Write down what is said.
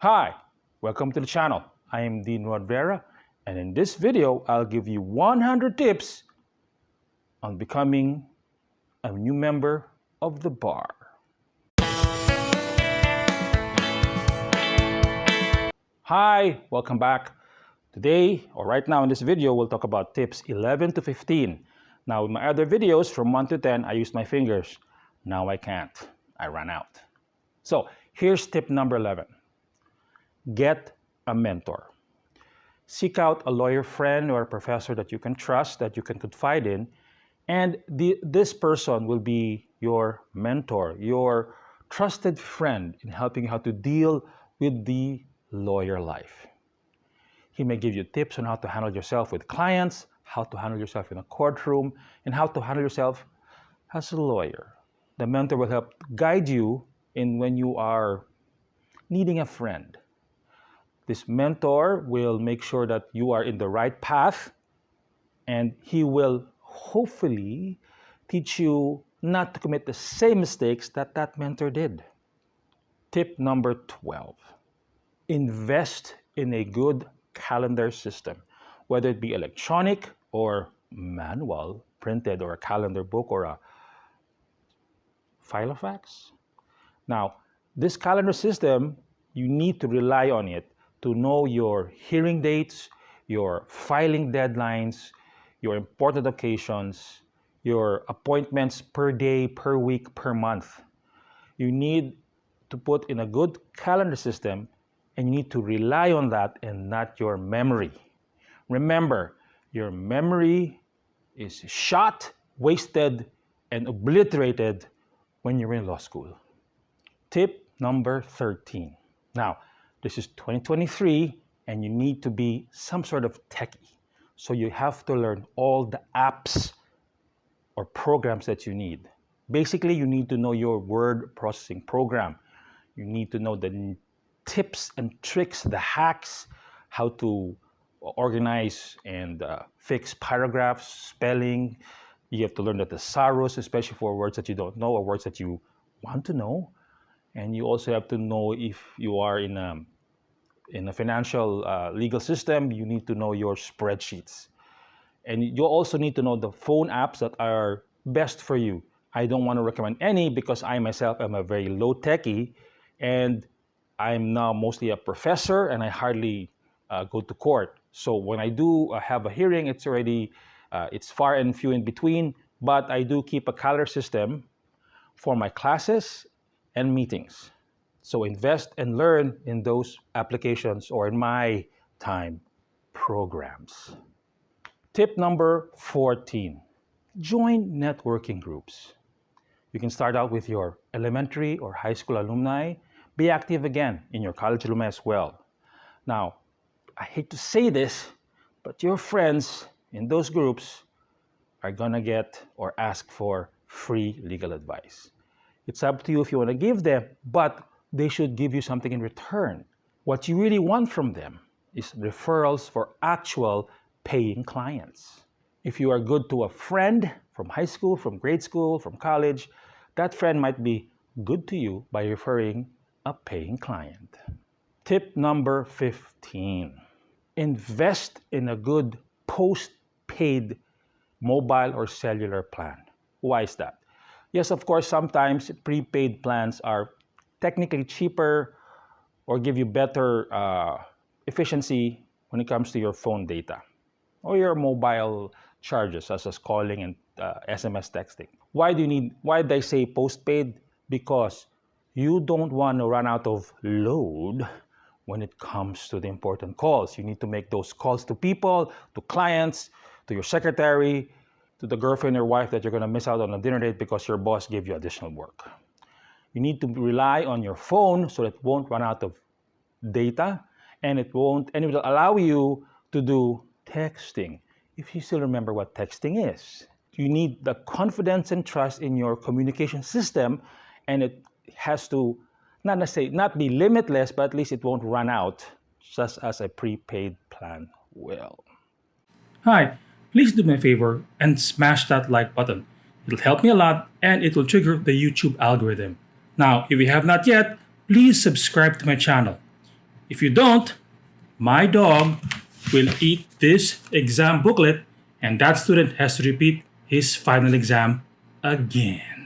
Hi, welcome to the channel. I am Dean Rodvera, and in this video, I'll give you 100 tips on becoming a new member of the bar. Hi, welcome back. Today, or right now in this video, we'll talk about tips 11 to 15. Now, in my other videos from 1 to 10, I used my fingers. Now I can't. I ran out. So, here's tip number 11. Get a mentor. Seek out a lawyer friend or a professor that you can trust, that you can confide in, and this person will be your mentor, your trusted friend in helping you how to deal with the lawyer life. He may give you tips on how to handle yourself with clients, how to handle yourself in a courtroom, and how to handle yourself as a lawyer. The mentor will help guide you in when you are needing a friend. This mentor will make sure that you are in the right path, and he will hopefully teach you not to commit the same mistakes that that mentor did. Tip number 12. Invest in a good calendar system, whether it be electronic or manual, printed, or a calendar book or a Filofax. Now, this calendar system, you need to rely on it to know your hearing dates, your filing deadlines, your important occasions, your appointments per day, per week, per month. You need to put in a good calendar system, and you need to rely on that and not your memory. Remember, your memory is shot, wasted, and obliterated when you're in law school. Tip number 13. Now, this is 2023, and you need to be some sort of techie. So you have to learn all the apps or programs that you need. Basically, you need to know your word processing program. You need to know the tips and tricks, the hacks, how to organize and fix paragraphs, spelling. You have to learn the thesaurus, especially for words that you don't know or words that you want to know. And you also have to know if you are in a financial legal system, you need to know your spreadsheets. And you also need to know the phone apps that are best for you. I don't want to recommend any because I myself am a very low techie, and I'm now mostly a professor and I hardly go to court. So when I do have a hearing, it's already, it's far and few in between, but I do keep a calendar system for my classes and meetings. So invest and learn in those applications or in my time programs. Tip number 14, join networking groups. You can start out with your elementary or high school alumni. Be active again in your college alumni as well. Now, I hate to say this, but your friends in those groups are gonna get or ask for free legal advice. It's up to you if you want to give them, but they should give you something in return. What you really want from them is referrals for actual paying clients. If you are good to a friend from high school, from grade school, from college, that friend might be good to you by referring a paying client. Tip number 15. Invest in a good postpaid mobile or cellular plan. Why is that? Yes, of course, sometimes prepaid plans are technically cheaper or give you better efficiency when it comes to your phone data or your mobile charges, such as calling and SMS texting. Why did I say postpaid? Because you don't want to run out of load when it comes to the important calls. You need to make those calls to people, to clients, to your secretary, to the girlfriend or wife that you're going to miss out on a dinner date because your boss gave you additional work. You need to rely on your phone so that it won't run out of data, and it will allow you to do texting. If you still remember what texting is, you need the confidence and trust in your communication system, and it has to not be limitless, but at least it won't run out, just as a prepaid plan will. Hi, please do me a favor and smash that like button. It'll help me a lot and it will trigger the YouTube algorithm. Now, if you have not yet, please subscribe to my channel. If you don't, my dog will eat this exam booklet and that student has to repeat his final exam again.